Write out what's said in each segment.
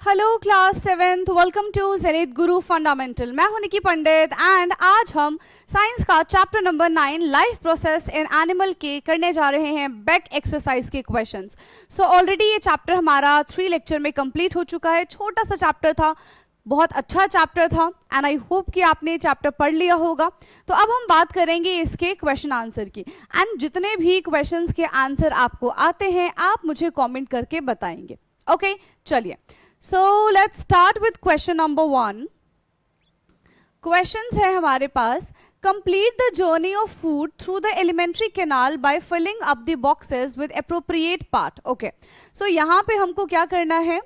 Hello class 7th, welcome to Zenith Guru Fundamental. मैं हूं Nikki Pandit and आज हम साइंस का chapter number 9 life process in animal के करने जा रहे हैं बैक एक्सरसाइज के क्वेश्चंस। सो ऑलरेडी ये चैप्टर हमारा 3 लेक्चर में कंप्लीट हो चुका है। छोटा सा चैप्टर था, बहुत अच्छा चैप्टर था एंड आई होप कि आपने ये चैप्टर पढ़ लिया होगा। तो अब हम बात करेंगे इसके क्वेश्चन आंसर की एंड जितने भी क्वेश्चंस के आंसर आपको आते हैं आप मुझे कमेंट करके बताएंगे। ओके, चलिए। So let's start with question number 1. Questions है हमारे पास। Complete the journey of food through the alimentary canal by filling up the boxes with appropriate part. Okay. So यहाँ पे हमको क्या करना है?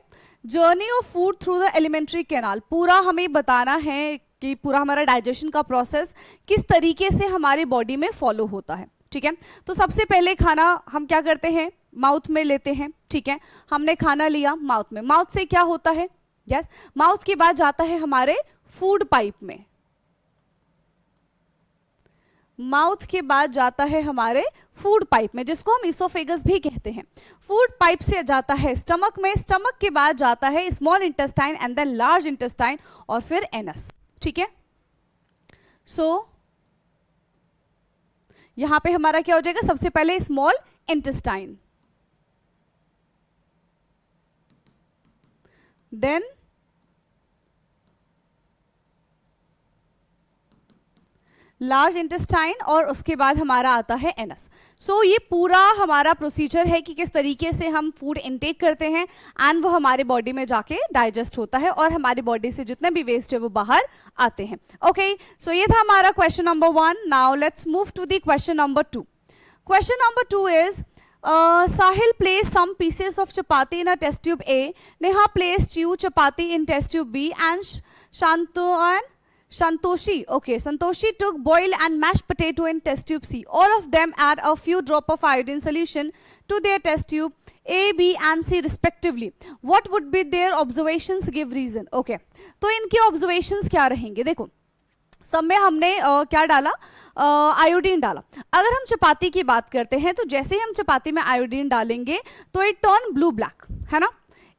Journey of food through the alimentary canal. पूरा हमें बताना है कि पूरा हमारा डाइजेशन का प्रोसेस किस तरीके से हमारे बॉडी में फॉलो होता है। ठीक है, तो सबसे पहले खाना हम क्या करते हैं, माउथ में लेते हैं। ठीक है, हमने खाना लिया माउथ में, माउथ से क्या होता है, यस, माउथ के बाद जाता है हमारे फूड पाइप में, माउथ के बाद जाता है हमारे फूड पाइप में, जिसको हम इसोफेगस भी कहते हैं। फूड पाइप से जाता है स्टमक में, स्टमक के बाद जाता है small intestine and then large intestine और फिर एनस। ठीक है, सो यहां पे हमारा क्या हो जाएगा, सबसे पहले small intestine, then large intestine और उसके बाद हमारा आता है एनस। सो ये पूरा हमारा प्रोसीजर है कि किस तरीके से हम फूड इनटेक करते हैं एंड वो हमारे बॉडी में जाके डाइजेस्ट होता है और हमारी बॉडी से जितने भी वेस्ट है वो बाहर आते हैं। ओके, सो ये था हमारा question number 1। Now let's move to the question number 2। Question number 2 is Sahil placed some pieces of chapati in a test tube A. Neha placed two chapati in test tube B and Santoshi took boiled and mashed potato in test tube C. All of them add a few drop of iodine solution to their test tube A, B and C respectively. What would be their observations? Give reason. Okay, तो इनके observations क्या रहेंगे? देखो, सब में हमने क्या डाला, आयोडीन डाला। अगर हम चपाती की बात करते हैं तो जैसे ही हम चपाती में आयोडीन डालेंगे तो इट टर्न ब्लू ब्लैक, है ना।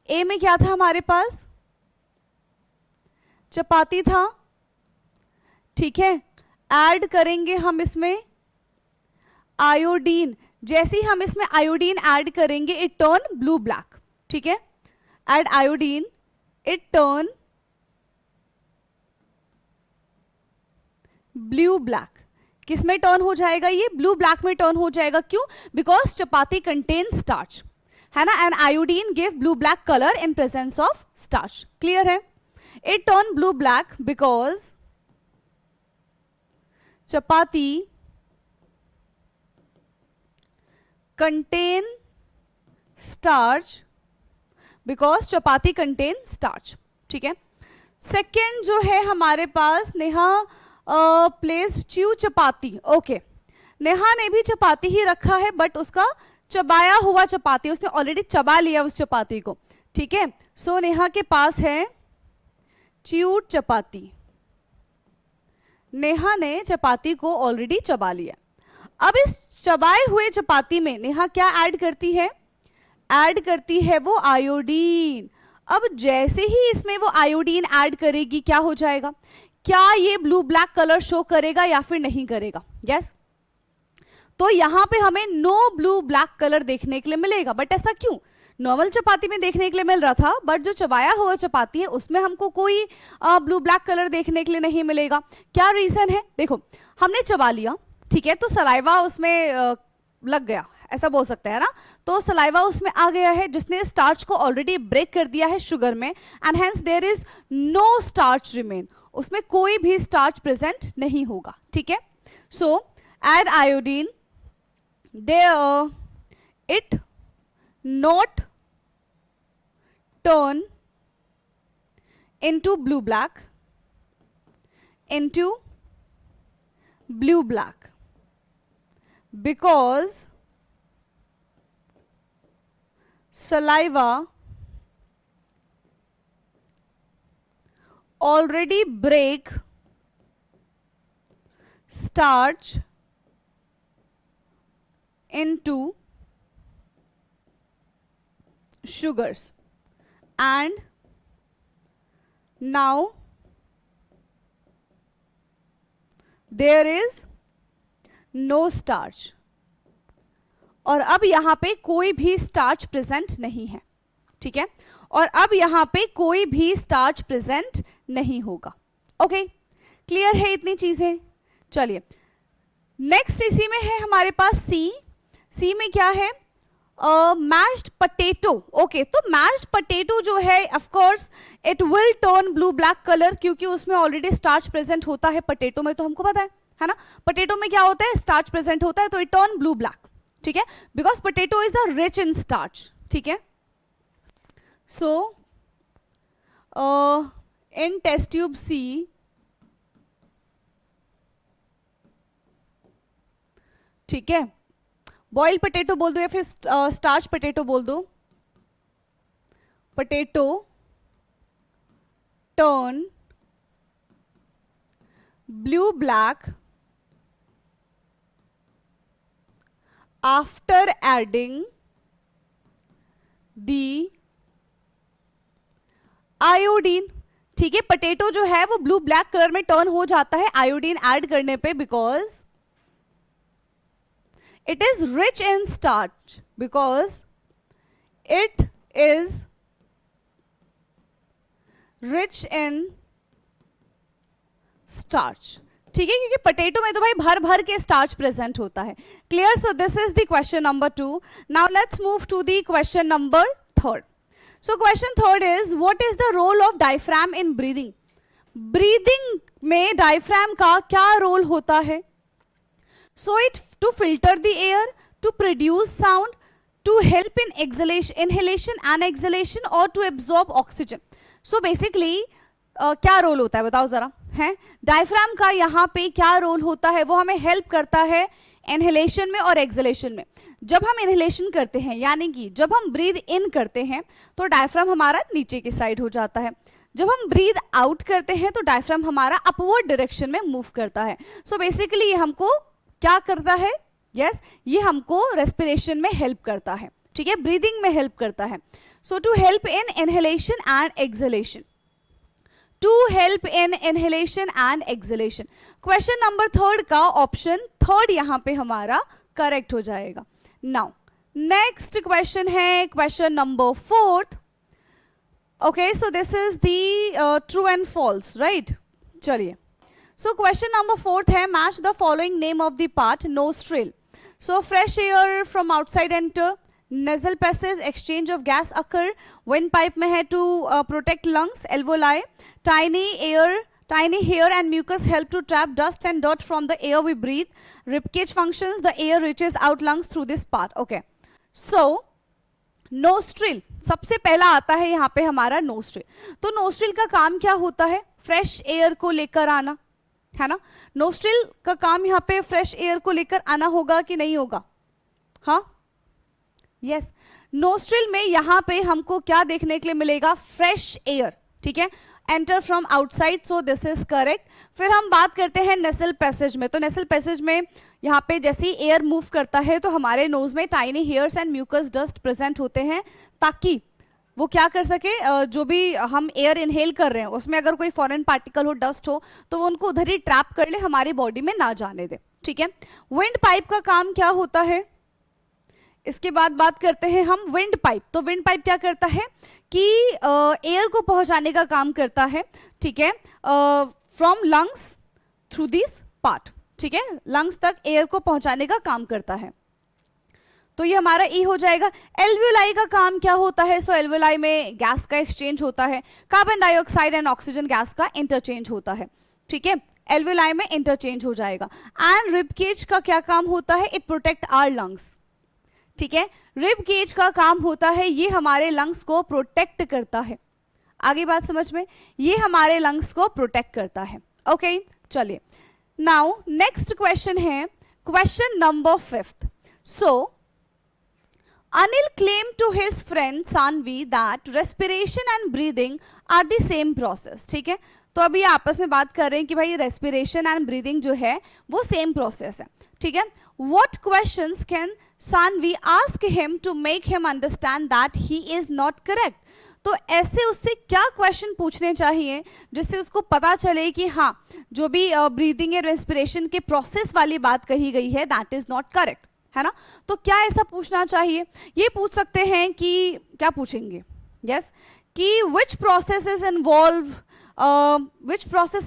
ए में क्या था हमारे पास, चपाती था, ठीक है, ऐड करेंगे हम इसमें आयोडीन, जैसे ही हम इसमें आयोडीन ऐड करेंगे इट टर्न ब्लू ब्लैक। ठीक है, add iodine, it turn blue black. किस में टर्न हो जाएगा, ये ब्लू ब्लैक में टर्न हो जाएगा। क्यों? बिकॉज चपाती कंटेन स्टार्च, है ना, and iodine give blue black colour in presence of starch. Clear है? It turn blue black because chapati contain starch, because chapati contain starch. ठीक है, सेकेंड जो है हमारे पास, Neha place chew chapati. Okay, Neha ने भी चपाती ही रखा है बट उसका चबाया हुआ चपाती, उसने ऑलरेडी चबा लिया उस चपाती को। ठीक है, सो नेहा के पास है च्यूड चपाती, नेहा ने चपाती को ऑलरेडी चबा लिया। अब इस चबाए हुए चपाती में नेहा क्या ऐड करती है, ऐड करती है वो आयोडीन। अब जैसे ही इसमें वो आयोडीन ऐड करेगी क्या हो जाएगा, क्या ये ब्लू ब्लैक कलर शो करेगा या फिर नहीं करेगा? यस, तो यहां पे हमें नो ब्लू ब्लैक कलर देखने के लिए मिलेगा। बट ऐसा क्यों? नॉर्मल चपाती में देखने के लिए मिल रहा था बट जो चबाया हुआ चपाती है उसमें हमको कोई ब्लू ब्लैक कलर देखने के लिए नहीं मिलेगा। क्या रीजन है? देखो, हमने चबा लिया, ठीक है, तो सलाइवा उसमें लग गया, ऐसा बोल सकते हैं ना, तो सलाइवा उसमें आ गया है जिसने स्टार्च को ऑलरेडी ब्रेक कर दिया है शुगर में and hence there is no starch remain, उसमें कोई भी स्टार्च प्रेजेंट नहीं होगा। ठीक है, so add iodine, they it not turn into blue black, into blue black because saliva already break starch into sugars and now there is no starch, और अब यहां पे कोई भी स्टार्च प्रेजेंट नहीं है, ठीक है, और अब यहां पे कोई भी स्टार्च प्रेजेंट नहीं होगा। ओके, क्लियर है इतनी चीजें? चलिए नेक्स्ट इसी में है हमारे पास सी। सी में क्या है? Mashed potato. ओके, तो मैश्ड पटेटो जो है of course it will turn blue black colour, क्योंकि उसमें ऑलरेडी स्टार्च प्रेजेंट होता है पटेटो में, तो हमको पता है ना, पटेटो में क्या होता है, स्टार्च प्रेजेंट होता है, तो इट टर्न ब्लू ब्लैक, ठीक है, because potato is a rich in starch, ठीक है। सो इन टेस्ट ट्यूब सी ठीक है, बॉइल्ड पोटैटो बोल दो या फिर स्टार्च पोटैटो बोल दो, potato turn blue black after adding the iodine, ठीक है, पोटैटो जो है वो ब्लू ब्लैक कलर में टर्न हो जाता है आयोडीन ऐड करने पे, because it is rich in starch, because it is rich in starch, ठीक है, क्योंकि पोटैटो में तो भाई भर भर के स्टार्च प्रेजेंट होता है। Clear? So this is the question number 2। Now let's move to the question number 3। So question 3 is what is the role of diaphragm in breathing? Breathing में डायफ्राम का क्या रोल होता है? So it to filter the air, to produce sound, to help in inhalation and exhalation, or to absorb oxygen. So basically क्या role होता है बताओ जरा, है डायफ्राम का यहाँ पे क्या रोल होता है? वो हमें हेल्प करता है इनहेलेशन में और एक्सहेलेशन में। जब हम इनहेलेशन करते हैं, यानी कि जब हम ब्रीद इन करते हैं तो डायफ्राम हमारा नीचे की साइड हो जाता है, जब हम ब्रीद आउट करते हैं तो डायफ्राम हमारा अपवर्ड डायरेक्शन में मूव करता है। सो बेसिकली ये हमको क्या करता है? यस, ये हमको रेस्पिरेशन में हेल्प करता है, ठीक है, ब्रीदिंग में हेल्प करता है। So to help in inhalation and exhalation, to help in inhalation and exhalation. Question number 3 का ऑप्शन 3 यहां पे हमारा करेक्ट हो जाएगा। नाउ नेक्स्ट क्वेश्चन है question number 4। Okay, so this is the true and false, right? चलिए, so question number 4 है match the following name of the part nostril. So fresh air from outside enter, nasal passage exchange of gas occur, windpipe में है to protect lungs, alveoli, tiny hair and mucus help to trap dust and dirt from the air we breathe, ribcage functions, the air reaches out lungs through this part. Okay, so nostril सबसे पहला आता है यहाँ पे हमारा nostril। तो nostril का काम क्या होता है? फ्रेश एयर को लेकर आना, है ना। नोस्ट्रिल का काम यहाँ पे फ्रेश एयर को लेकर आना होगा कि नहीं होगा? हाँ, यस, नोस्ट्रिल में यहाँ पे हमको क्या देखने के लिए मिलेगा? फ्रेश एयर, ठीक है, enter from outside, so this is correct. फिर हम बात करते हैं नेसल पैसेज में। तो नेसल पैसेज में यहाँ पे जैसे ही एयर मूव करता है तो हमारे नोज में tiny hairs and mucus dust present होते हैं, ताकि वो क्या कर सके, जो भी हम एयर इनहेल कर रहे हैं उसमें अगर कोई फॉरेन पार्टिकल हो, डस्ट हो, तो वो उनको उधर ही ट्रैप कर ले, हमारी बॉडी में ना जाने दे, ठीक है। विंड पाइप का काम क्या होता है? इसके बाद बात करते हैं हम विंड पाइप। तो विंड पाइप क्या करता है कि एयर को पहुंचाने का काम करता है, ठीक है, from lungs through this part, ठीक है, लंग्स तक एयर को पहुंचाने का काम करता है। तो ये हमारा ई हो जाएगा। एल्वियोलाई का काम क्या होता है? सो एल्वियोलाई में गैस का एक्सचेंज होता है, carbon dioxide and oxygen gas का इंटरचेंज होता है, ठीक है, एल्वियोलाई में इंटरचेंज हो जाएगा। एंड रिब केज का क्या काम होता है? इट प्रोटेक्ट आवर लंग्स, ठीक है, रिब केज का काम होता है ये हमारे लंग्स को प्रोटेक्ट करता है। आगे बात समझ में, ये हमारे लंग्स को प्रोटेक्ट करता है। ओके, चलिए, नाउ नेक्स्ट क्वेश्चन है question number 5। So Anil claimed to his friend Sanvi that respiration and breathing are the same process, ठीक है। तो अभी आपस में बात कर रहे हैं कि भाई रेस्पिरेशन एंड ब्रीदिंग जो है वो सेम प्रोसेस है, ठीक है। What questions can Sanvi ask him to make him understand that he is not correct? तो ऐसे उससे क्या क्वेश्चन पूछने चाहिए जिससे उसको पता चले कि हाँ, जो भी ब्रीदिंग एंड रेस्पिरेशन के प्रोसेस वाली बात कही गई है दैट इज नॉट करेक्ट, है ना। तो क्या ऐसा पूछना चाहिए? ये पूछ सकते हैं कि क्या पूछेंगे, यस, कि which process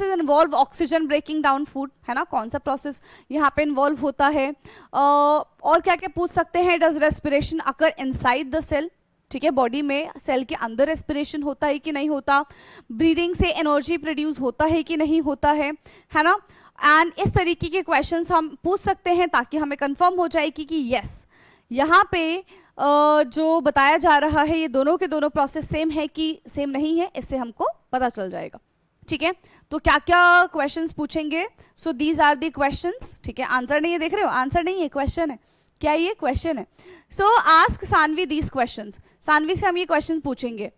involve oxygen breaking down food, है ना, कौन सा प्रोसेस यहाँ पे इन्वॉल्व होता है। और क्या क्या पूछ सकते हैं, does respiration occur inside the cell, ठीक है, बॉडी में सेल के अंदर रेस्पिरेशन होता है कि नहीं होता, ब्रीदिंग से एनर्जी प्रोड्यूस होता है कि नहीं होता है ना। एंड इस तरीके के क्वेश्चंस हम पूछ सकते हैं ताकि हमें कंफर्म हो जाए कि यस, यहाँ पे जो बताया जा रहा है ये दोनों के दोनों प्रोसेस सेम है कि सेम नहीं है, इससे हमको पता चल जाएगा, ठीक है। तो क्या क्या क्वेश्चंस पूछेंगे, so these are the questions, ठीक है। आंसर नहीं है, देख रहे हो, आंसर नहीं है, क्वेश्चन है, क्या ये क्वेश्चन है। So ask Sanvi these questions, Sanvi से हम ये क्वेश्चन पूछेंगे,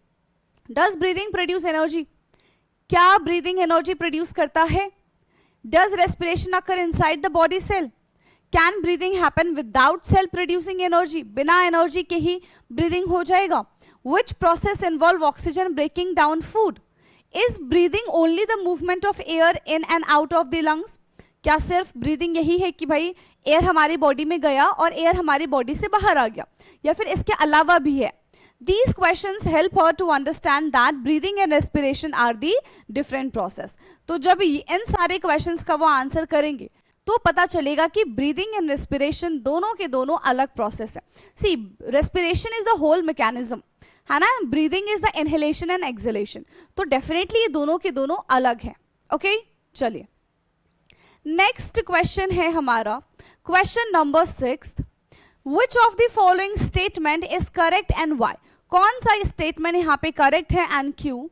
डज ब्रीदिंग प्रोड्यूस एनर्जी, क्या ब्रीदिंग एनर्जी प्रोड्यूस करता है, does respiration occur inside the body cell, can breathing happen without cell producing energy, बिना एनर्जी के ही ब्रीदिंग हो जाएगा, which process involve oxygen breaking down food, is breathing only the movement of air in and out of the lungs, क्या सिर्फ breathing यही है कि भाई एयर हमारी बॉडी में गया और एयर हमारी बॉडी से बाहर आ गया, या फिर इसके अलावा भी है। These questions help her to understand that breathing and respiration are the different process. तो जब इन सारे questions का वो आंसर करेंगे तो पता चलेगा कि ब्रीदिंग एंड रेस्पिरेशन दोनों के दोनों अलग प्रोसेस है। See, respiration is the whole mechanism, है ना, breathing is the inhalation and exhalation, तो डेफिनेटली ये दोनों के दोनों अलग है। ओके, चलिए नेक्स्ट क्वेश्चन है हमारा question number 6, which of the following statement is correct and why, कौन सा स्टेटमेंट यहाँ पे करेक्ट है एंड क्यों।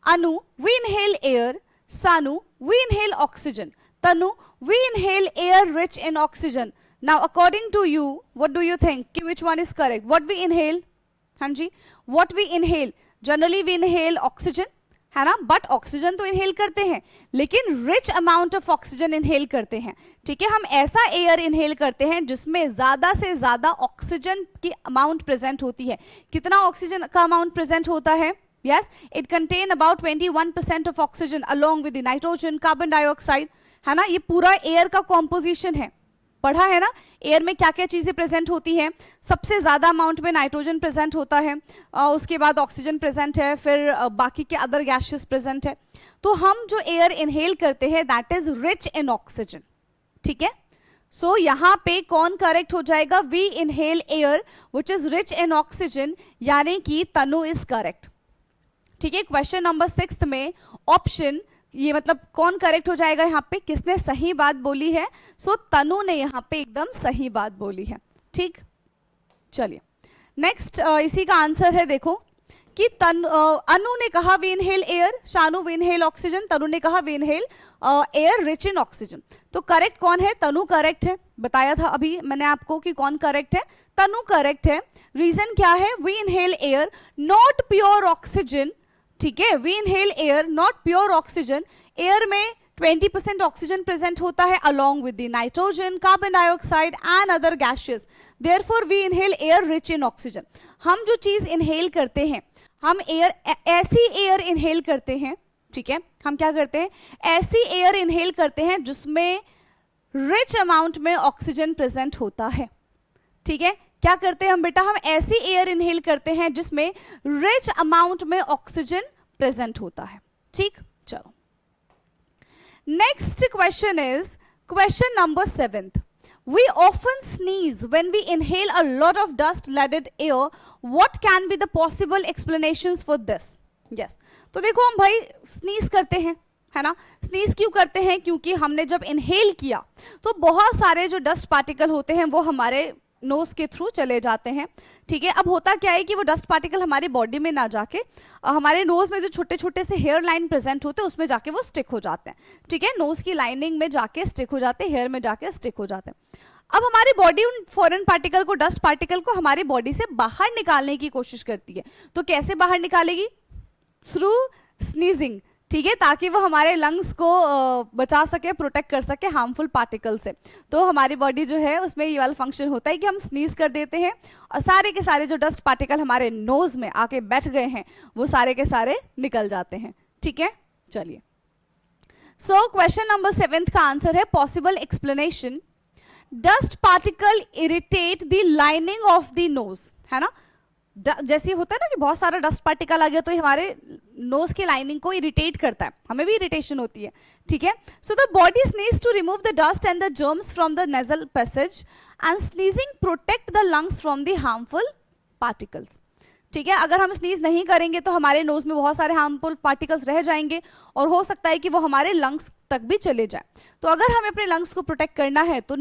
Anu, we inhale air, Sanu, we inhale oxygen, Tanu, we inhale air rich in oxygen. Now according to you what do you think कि which one is correct, what we inhale, हाँ जी, what we inhale, generally we inhale oxygen, है ना, but oxygen तो inhale करते हैं लेकिन rich amount of oxygen inhale करते हैं, ठीक है। हम ऐसा एयर इनहेल करते हैं जिसमें ज्यादा से ज्यादा ऑक्सीजन की अमाउंट प्रेजेंट होती है। कितना ऑक्सीजन का अमाउंट प्रेजेंट होता है, yes, it contain about 21% of oxygen along with nitrogen, carbon dioxide, है ना। ये पूरा एयर का कॉम्पोजिशन है, पढ़ा है ना, एयर में क्या क्या चीजें प्रेजेंट होती हैं। सबसे ज्यादा अमाउंट में नाइट्रोजन प्रेजेंट होता है, उसके बाद ऑक्सीजन प्रेजेंट है, फिर बाकी के अदर गैसेस प्रेजेंट है। तो हम जो एयर इनहेल करते हैं that is rich in oxygen, ठीक है। सो यहाँ पे कौन करेक्ट हो जाएगा, we inhale air which is rich in oxygen, यानी कि तनु इज करेक्ट, ठीक है। क्वेश्चन नंबर 6 में ऑप्शन, ये मतलब कौन करेक्ट हो जाएगा यहाँ पे, किसने सही बात बोली है, सो तनु ने यहाँ पे एकदम सही बात बोली है, ठीक। चलिए नेक्स्ट इसी का आंसर है, देखो कि अनु ने कहा we inhale air, Shanu we inhale oxygen, Tanu ने कहा we inhale air rich in oxygen. तो करेक्ट कौन है, तनु करेक्ट है, बताया था अभी मैंने आपको कि कौन करेक्ट है, तनु करेक्ट है। रीजन क्या है, we inhale air not pure oxygen, ठीक है, we inhale air not pure oxygen, air में 20% ऑक्सीजन प्रेजेंट होता है along with the nitrogen, carbon dioxide and other gases. Therefore we inhale air rich in oxygen. हम जो चीज inhale करते हैं, हम एयर, ऐसी एयर इनहेल करते हैं, ठीक है, हम क्या करते हैं, ऐसी एयर इनहेल करते हैं जिसमें रिच अमाउंट में ऑक्सीजन प्रेजेंट होता है, ठीक है। क्या करते हैं हम बेटा, हम ऐसी एयर इनहेल करते हैं जिसमें रिच अमाउंट में ऑक्सीजन प्रेजेंट होता है, ठीक। चलो next question is question number 7, we often sneeze when we inhale a lot of dust laden air, what can be the possible explanations for this? yes, तो देखो हम भाई स्नीज करते हैं, है ना, स्नीज क्यों करते हैं, क्योंकि हमने जब इनहेल किया तो बहुत सारे जो डस्ट पार्टिकल होते हैं वो हमारे नोज के थ्रू चले जाते हैं, ठीक है। अब होता क्या है कि वो डस्ट पार्टिकल हमारी बॉडी में ना जाके हमारे नोज में जो छोटे छोटे से हेयर लाइन प्रेजेंट होते हैं उसमें जाके वो स्टिक हो जाते हैं, ठीक है, नोज की लाइनिंग में जाके स्टिक हो जाते हैं, हेयर में जाके स्टिक हो जाते हैं। अब हमारी बॉडी उन फॉरेन पार्टिकल को, डस्ट पार्टिकल को हमारी बॉडी से बाहर निकालने की कोशिश करती है, तो कैसे बाहर निकालेगी, थ्रू स्नीजिंग, ठीक है, ताकि वो हमारे लंग्स को बचा सके, प्रोटेक्ट कर सके हार्मफुल पार्टिकल से। तो हमारी बॉडी जो है उसमें ये वाला फंक्शन होता है कि हम स्नीज कर देते हैं और सारे के सारे जो डस्ट पार्टिकल हमारे नोज में आके बैठ गए हैं वो सारे के सारे निकल जाते हैं। ठीक है, चलिए। सो क्वेश्चन नंबर 7 का आंसर है possible explanation, dust particle irritate the lining of the nose, है ना। जैसे होता है ना कि बहुत सारा डस्ट पार्टिकल आ गया तो हमारे नोज की लाइनिंग को इरिटेट करता है, हमें भी इरिटेशन होती है। ठीक है, so the body sneeze to remove the dust and the germs from the nasal passage and sneezing protect the lungs from the harmful particles. ठीक है, अगर हम स्नीज नहीं करेंगे तो हमारे नोज में बहुत सारे हार्मफुल पार्टिकल्स रह जाएंगे और हो सकता है कि वो हमारे लंग्स तक भी चले जाए। तो अगर हमें अपने लंग्स को प्रोटेक्ट करना है तो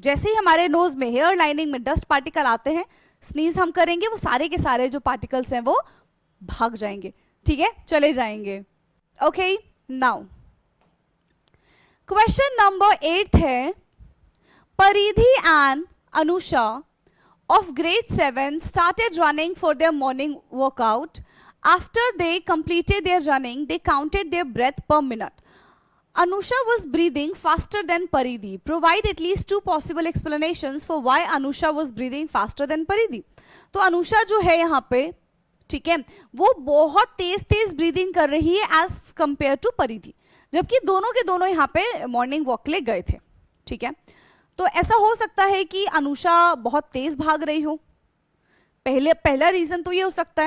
जैसे ही हमारे नोज में हेयर लाइनिंग में डस्ट पार्टिकल आते हैं, स्नीज हम करेंगे, वो सारे के सारे जो पार्टिकल्स हैं वो भाग जाएंगे। ठीक है, चले जाएंगे। ओके, नाउ क्वेश्चन नंबर 8 है, परिधि and Anusha of grade 7 started running for their morning workout. After they completed their running, they counted their breath per minute. Anusha was breathing faster than Paridhi. Provide at least 2 possible explanations for why Anusha was breathing faster than Paridhi. तो अनुषा जो है यहाँ पे, ठीक है, वो बहुत तेज तेज breathing कर रही है एज कंपेयर टू परिधि, जबकि दोनों के दोनों यहाँ पे मॉर्निंग वॉक के लिए गए थे। ठीक है, तो ऐसा हो सकता है कि अनुषा बहुत तेज भाग रही हो, पहला रीजन तो ये हो सकता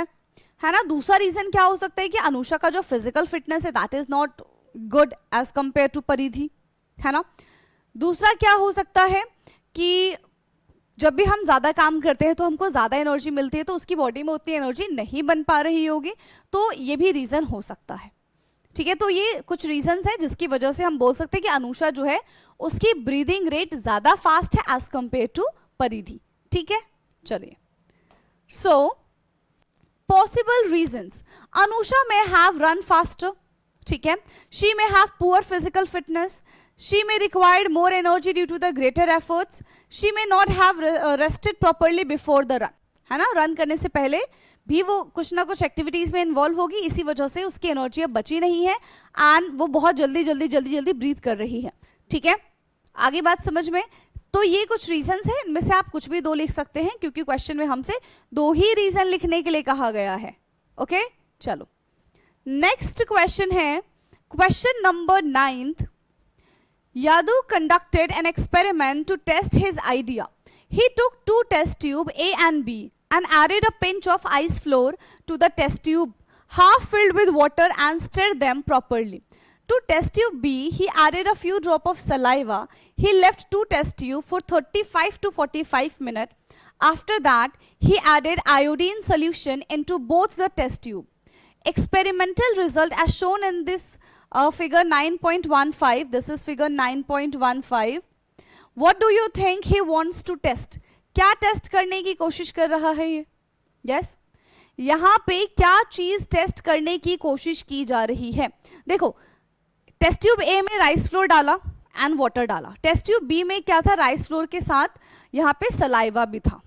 है ना। दूसरा रीजन क्या हो सकता है कि अनुषा का जो फिजिकल फिटनेस है that is not good as compare to Paridhi, है ना। दूसरा क्या हो सकता है कि जब भी हम ज्यादा काम करते हैं तो हमको ज्यादा एनर्जी मिलती है, तो उसकी बॉडी में उतनी एनर्जी नहीं बन पा रही होगी, तो ये भी रीजन हो सकता है। ठीक है, तो ये कुछ रीजंस हैं जिसकी वजह से हम बोल सकते हैं कि अनुषा जो है उसकी ब्रीदिंग रेट ज्यादा फास्ट है एज कंपेयर टू परिधि। ठीक है, चलिए। सो पॉसिबल रीजंस, अनुषा में हैव रन फास्टर, ठीक है, she may have poor physical fitness, she may required more energy due to the greater efforts, she may not have rested properly before the run, है ना। Run करने से पहले भी वो कुछ ना कुछ एक्टिविटीज में इन्वॉल्व होगी, इसी वजह से उसकी एनर्जी अब बची नहीं है एंड वो बहुत जल्दी जल्दी जल्दी जल्दी ब्रीथ कर रही है। ठीक है, आगे बात समझ में। तो ये कुछ रीजंस हैं, इनमें से आप कुछ भी 2 लिख सकते हैं क्योंकि क्वेश्चन में हमसे 2 ही रीजन लिखने के लिए कहा गया है। ओके, चलो नेक्स्ट क्वेश्चन है question number 9। Yadu conducted an experiment to test his idea. He took 2 test tubes A and B and added a pinch of ice flour to the test tube, half filled with water, and stirred them properly. To test tube B, he added a few drops of saliva. He left 2 test tubes for 35 to 45 minutes. After that, he added iodine solution into both the test tube. Experimental result as shown in this figure 9.15. This is figure 9.15. What do you think he wants to test? क्या test करने की कोशिश कर रहा है ये? Yes, यहाँ पे क्या चीज टेस्ट करने की कोशिश की जा रही है? देखो, टेस्ट ट्यूब ए में राइस फ्लोर डाला एंड वाटर डाला, टेस्ट ट्यूब बी में क्या था, राइस फ्लोर के साथ यहाँ पे सलाइवा भी था।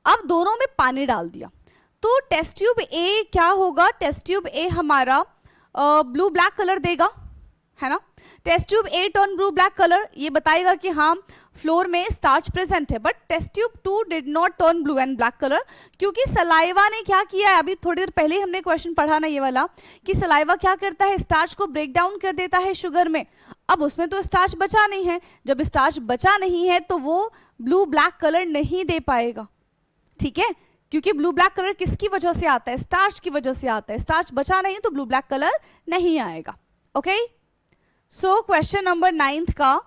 अब दोनों में पानी डाल दिया, तो टेस्ट ट्यूब ए क्या होगा, टेस्ट ट्यूब ए हमारा ब्लू ब्लैक कलर देगा, है ना। Test tube A turn blue black colour, ये बताएगा कि हाँ फ्लोर में स्टार्च प्रेजेंट है, but test tube 2 did not turn blue and black colour, क्योंकि सलाइवा ने क्या किया है, अभी थोड़ी देर पहले ही हमने क्वेश्चन पढ़ा ना ये वाला, कि सलाइवा क्या करता है, स्टार्च को ब्रेक डाउन कर देता है शुगर में। अब उसमें तो स्टार्च बचा नहीं है, जब स्टार्च बचा नहीं है तो वो ब्लू ब्लैक कलर नहीं दे पाएगा। ठीक है, क्योंकि ब्लू ब्लैक कलर किसकी वजह से आता है, स्टार्च की वजह से आता है, स्टार्च बचा नहीं तो ब्लू ब्लैक कलर नहीं आएगा। ओके, सो क्वेश्चन नंबर 9 का,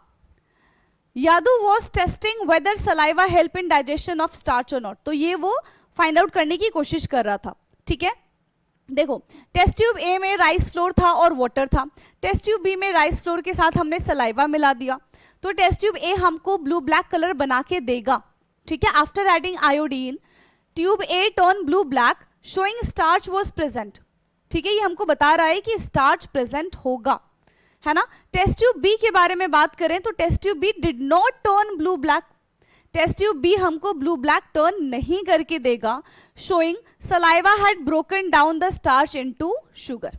Yadu was testing whether saliva help in digestion of starch और नॉट, तो ये वो फाइंड आउट करने की कोशिश कर रहा था। ठीक है, देखो टेस्ट ट्यूब ए में राइस फ्लोर था और वाटर था, टेस्ट ट्यूब बी में राइस फ्लोर के साथ हमने सलाइवा मिला दिया, तो टेस्ट ट्यूब ए हमको ब्लू ब्लैक कलर बना के देगा। ठीक है, after adding iodine tube A turn blue black showing starch was present. ठीक है, ये हमको बता रहा है कि स्टार्च प्रेजेंट होगा, है ना। टेस्ट ट्यूब बी के बारे में बात करें तो test tube B did not turn blue black, test tube B हमको ब्लू ब्लैक टर्न नहीं करके देगा, showing saliva had broken down the starch into sugar.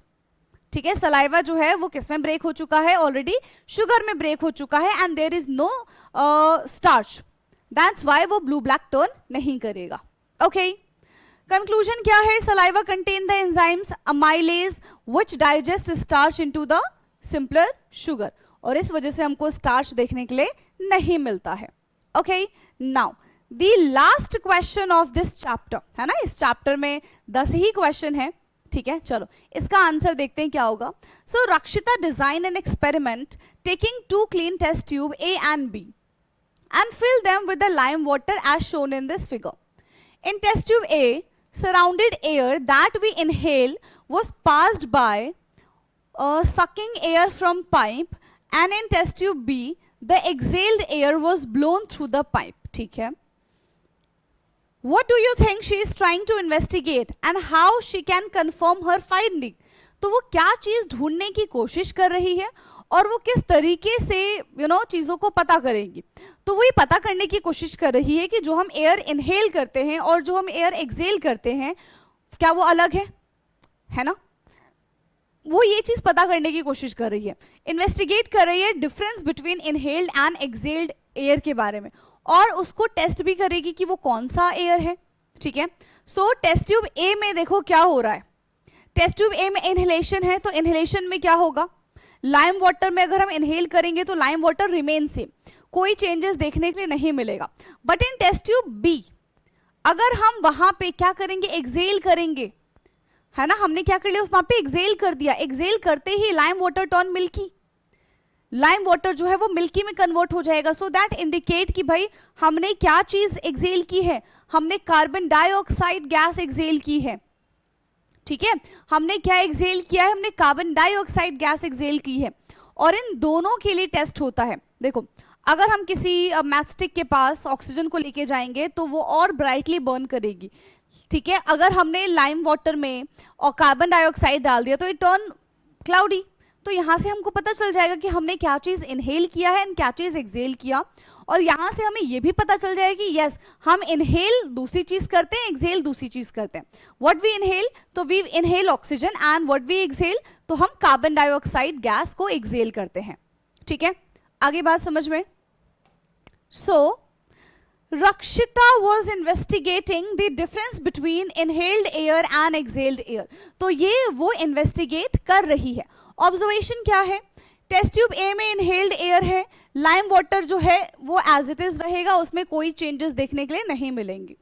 ठीक है, सलाइवा जो है वो किस में ब्रेक हो चुका है ऑलरेडी, शुगर में ब्रेक हो चुका है, and there is no starch, that's why वो ब्लू ब्लैक टर्न नहीं करेगा. ओके, कंक्लूजन क्या है, saliva contain the enzymes amylase which digest starch into the simpler sugar, और इस वजह से हमको स्टार्च देखने के लिए नहीं मिलता है. Okay, now the last question of this chapter, है ना, इस चैप्टर में 10 ही क्वेश्चन है. ठीक है, चलो इसका आंसर देखते हैं क्या होगा. So Rakshita design an experiment taking 2 clean test tube A and B and fill them with the lime water as shown in this figure. In test tube A, surrounded air that we inhale was passed by sucking air from pipe, and in test tube B, the exhaled air was blown through the pipe. ठीक है, what do you think she is trying to investigate and how she can confirm her finding? तो वो क्या चीज ढूंढने की कोशिश कर रही है और वो किस तरीके से चीजों को पता करेंगी. तो वो ये पता करने की कोशिश कर रही है कि जो हम एयर इनहेल करते हैं और जो हम एयर एक्सेल करते हैं क्या वो अलग है ना. वो ये चीज पता करने की कोशिश कर रही है, इन्वेस्टिगेट कर रही है difference between inhaled and excelled air के बारे में, और उसको टेस्ट भी करेगी कि वो कौन सा एयर है. ठीक है, सो टेस्ट ट्यूब ए में देखो क्या हो रहा है. टेस्ट ट्यूब ए में इनहेलेशन है, तो इनहेलेशन में क्या होगा, लाइम वाटर में अगर हम इनहेल करेंगे तो लाइम वाटर रिमेन सेम, कोई चेंजेस देखने के लिए नहीं मिलेगा. But in test tube B अगर हम वहां पे क्या करेंगे, एक्सेल करेंगे, है ना, हमने क्या कर लिया, वहां पे एक्सेल कर दिया, एक्सेल करते ही lime water turn milky, lime water जो है वो मिल्की में कन्वर्ट हो जाएगा. सो दैट इंडिकेट कि भाई हमने क्या चीज एक्सेल की है, हमने कार्बन डाइऑक्साइड गैस एक्सेल की है. ठीक है, हमने क्या एक्सेल किया है, हमने कार्बन डाइऑक्साइड गैस एक्सेल की है, और इन दोनों के लिए टेस्ट होता है. देखो अगर हम किसी मैचस्टिक के पास ऑक्सीजन को लेके जाएंगे तो वो और ब्राइटली बर्न करेगी. ठीक है, अगर हमने लाइम वाटर में और कार्बन डाइऑक्साइड डाल दिया तो इट टर्न क्लाउडी. तो यहाँ से हमको पता चल जाएगा कि हमने क्या चीज़ इनहेल किया है एंड क्या चीज़ एक्सेल किया, और यहाँ से हमें ये भी पता चल जाएगा कि यस हम इनहेल दूसरी चीज़ करते हैं, एक्सेल दूसरी चीज़ करते हैं. व्हाट वी इनहेल, तो we inhale oxygen, and what we exhale, तो हम कार्बन डाइऑक्साइड गैस को एक्सेल करते हैं. ठीक है, आगे बात समझ में. सो Rakshita was investigating the difference between inhaled air and exhaled air. तो ये वो इन्वेस्टिगेट कर रही है. ऑब्जर्वेशन क्या है, टेस्ट ट्यूब ए में इनहेल्ड एयर है, लाइम वाटर जो है वो एज इट इज रहेगा, उसमें कोई चेंजेस देखने के लिए नहीं मिलेंगे.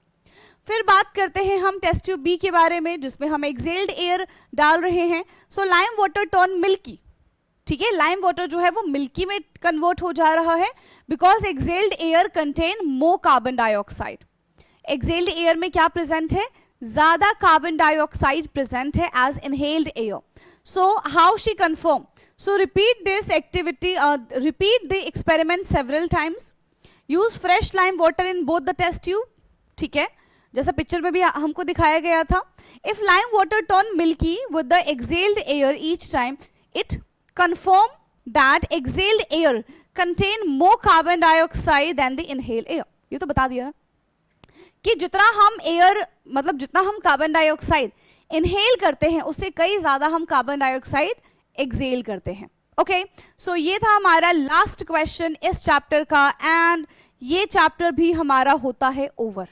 फिर बात करते हैं हम टेस्ट ट्यूब बी के बारे में जिसमें हम एक्सेल्ड एयर डाल रहे हैं. सो लाइम वाटर टर्न मिल्की. ठीक है, लाइम वाटर जो है वो मिल्की में कन्वर्ट हो जा रहा है because exhaled air contain more carbon dioxide. Exhaled air में क्या प्रेजेंट है, ज्यादा कार्बन डाइऑक्साइड प्रेजेंट है as inhaled air. So how she confirm, so repeat this activity, repeat the experiment several times, use fresh lime water in both the test tube. ठीक है, जैसा picture में भी हमको दिखाया गया था. If lime water turn milky with the excelled air each time, it confirm that exhaled air contain more carbon dioxide than the inhaled air. ये तो बता दिया कि जितना हम एयर मतलब जितना हम कार्बन डाइऑक्साइड इनहेल करते हैं उससे कई ज्यादा हम कार्बन डाइऑक्साइड एक्सेल करते हैं. ओके, सो ये था हमारा लास्ट क्वेश्चन इस चैप्टर का, एंड ये चैप्टर भी हमारा होता है ओवर.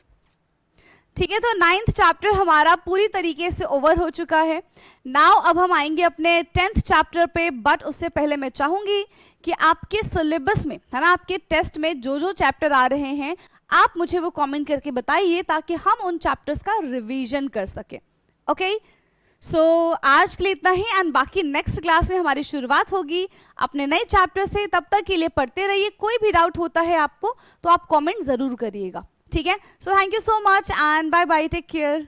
ठीक है, तो 9th चैप्टर हमारा पूरी तरीके से ओवर हो चुका है. नाउ अब हम आएंगे अपने 10th चैप्टर पे, बट उससे पहले मैं चाहूंगी कि आपके सिलेबस में, है ना, आपके टेस्ट में जो जो चैप्टर आ रहे हैं आप मुझे वो कमेंट करके बताइए ताकि हम उन चैप्टर्स का रिवीजन कर सके. ओके, सो आज के लिए इतना ही, एंड बाकी नेक्स्ट क्लास में हमारी शुरुआत होगी अपने नए चैप्टर से. तब तक के लिए पढ़ते रहिए. कोई भी डाउट होता है आपको तो आप कॉमेंट जरूर करिएगा. ठीक है, so thank you so much and bye bye, take care.